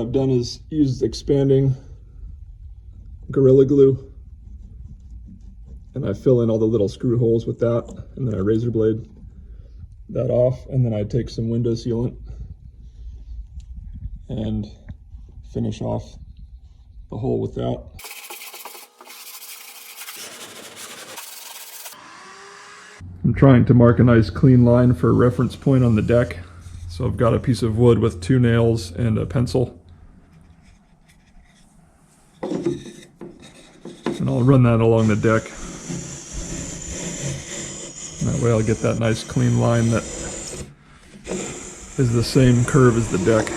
I've done is used expanding Gorilla Glue, and I fill in all the little screw holes with that, and then I razor blade that off, and then I take some window sealant and finish off the hole with that. I'm trying to mark a nice clean line for a reference point on the deck. So I've got a piece of wood with 2 nails and a pencil. And I'll run that along the deck. And that way I'll get that nice clean line that is the same curve as the deck.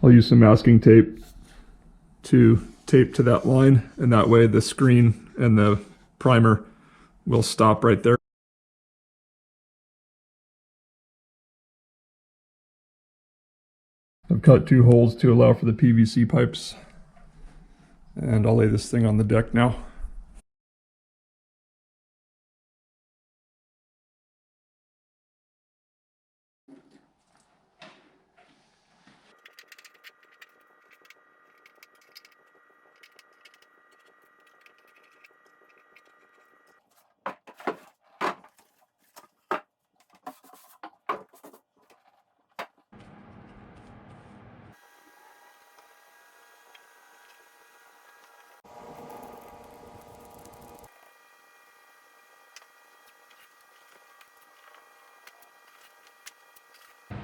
I'll use some masking tape to tape to that line, and that way the screen and the primer will stop right there. I've cut 2 holes to allow for the PVC pipes, and I'll lay this thing on the deck now.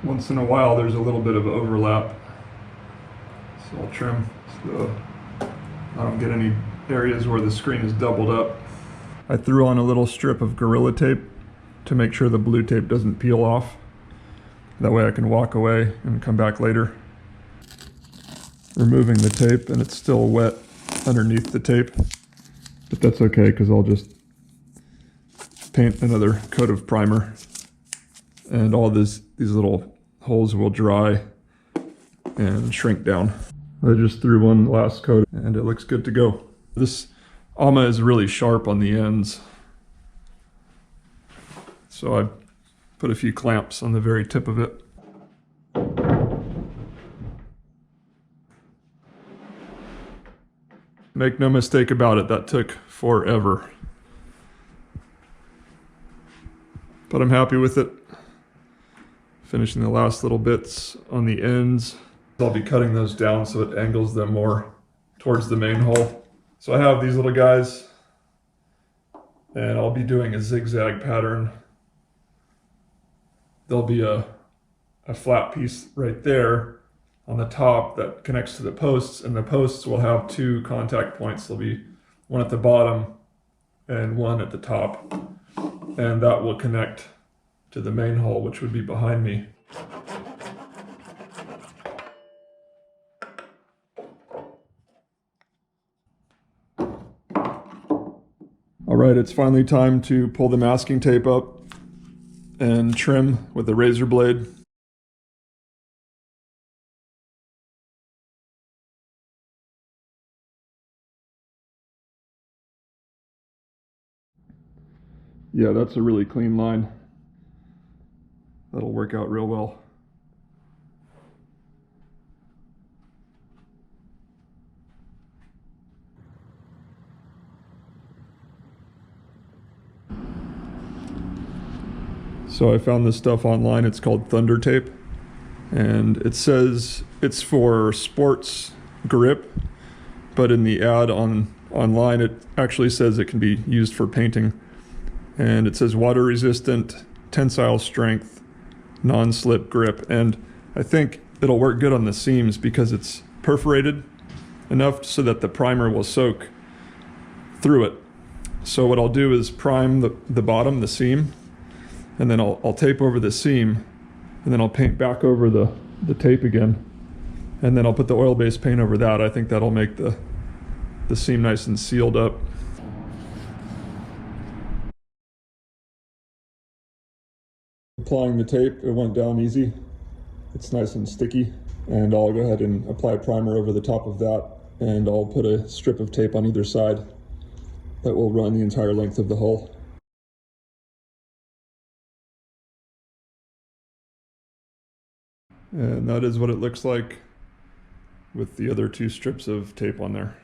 Once in a while there's a little bit of overlap, so I'll trim so I don't get any areas where the screen is doubled up. I threw on a little strip of Gorilla Tape to make sure the blue tape doesn't peel off. That way I can walk away and come back later. Removing the tape, and it's still wet underneath the tape, but that's okay because I'll just paint another coat of primer, and all these little holes will dry and shrink down. I just threw one last coat and it looks good to go. This AMA is really sharp on the ends, so I put a few clamps on the very tip of it. Make no mistake about it, that took forever. But I'm happy with it. Finishing the last little bits on the ends. I'll be cutting those down so it angles them more towards the main hull. So I have these little guys, and I'll be doing a zigzag pattern. There'll be a flat piece right there on the top that connects to the posts, and the posts will have 2 contact points. There'll be one at the bottom and one at the top, and that will connect to the main hull, which would be behind me. All right, it's finally time to pull the masking tape up and trim with a razor blade. Yeah, that's a really clean line. That'll work out real well. So I found this stuff online. It's called Thunder Tape, and it says it's for sports grip, but in the ad online it actually says it can be used for painting. And it says water resistant, tensile strength, non-slip grip, and I think it'll work good on the seams because it's perforated enough so that the primer will soak through it. So what I'll do is prime the bottom, the seam, and then I'll tape over the seam, and then I'll paint back over the tape again, and then I'll put the oil-based paint over that. I think that'll make the seam nice and sealed up. Applying the tape, it went down easy. It's nice and sticky, and I'll go ahead and apply primer over the top of that, and I'll put a strip of tape on either side that will run the entire length of the hull. And that is what it looks like with the other 2 strips of tape on there.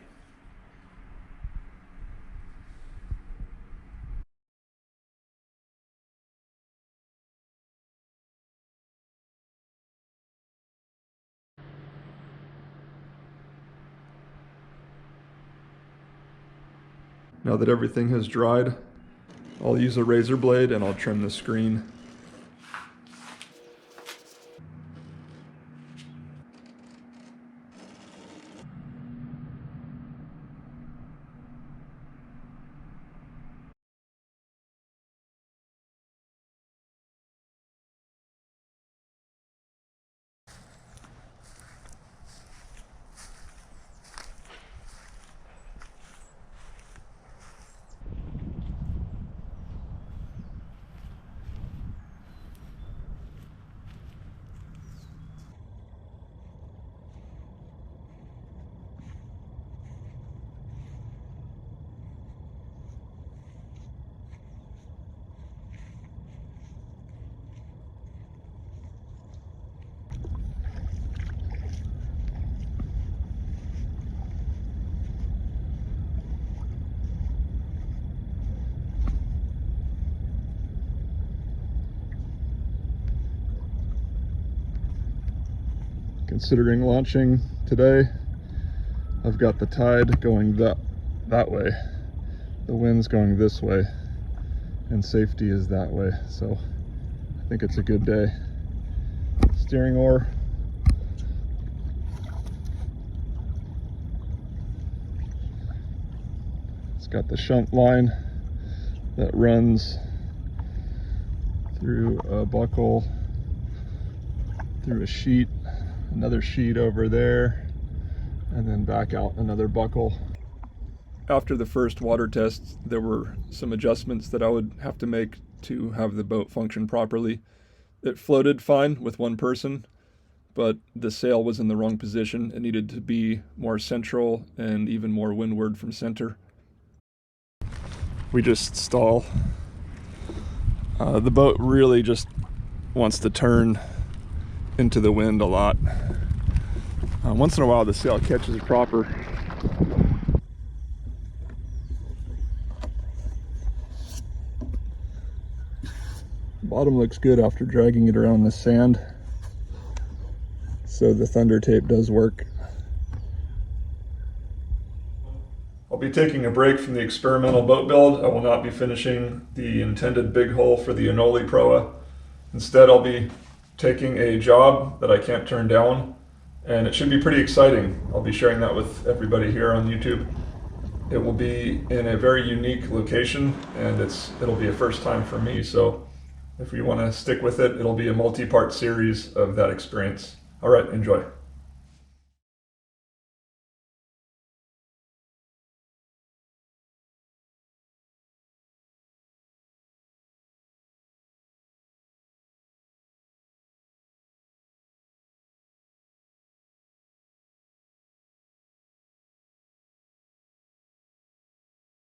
Now that everything has dried, I'll use a razor blade and I'll trim the screen. Considering launching today, I've got the tide going that way, the wind's going this way, and safety is that way, so I think it's a good day. Steering oar. It's got the shunt line that runs through a buckle, through a sheet, another sheet over there, and then back out another buckle. After the first water test, there were some adjustments that I would have to make to have the boat function properly. It floated fine with one person, but the sail was in the wrong position. It needed to be more central and even more windward from center. We just stall. The boat really just wants to turn into the wind a lot. Once in a while the sail catches it proper. Bottom looks good after dragging it around the sand, so the thunder tape does work. I'll be taking a break from the experimental boat build. I will not be finishing the intended big hull for the Anole Proa. Instead, I'll be taking a job that I can't turn down, and it should be pretty exciting. I'll be sharing that with everybody here on YouTube. It will be in a very unique location, and it'll be a first time for me, so if you want to stick with it, it'll be a multi-part series of that experience. All right, enjoy.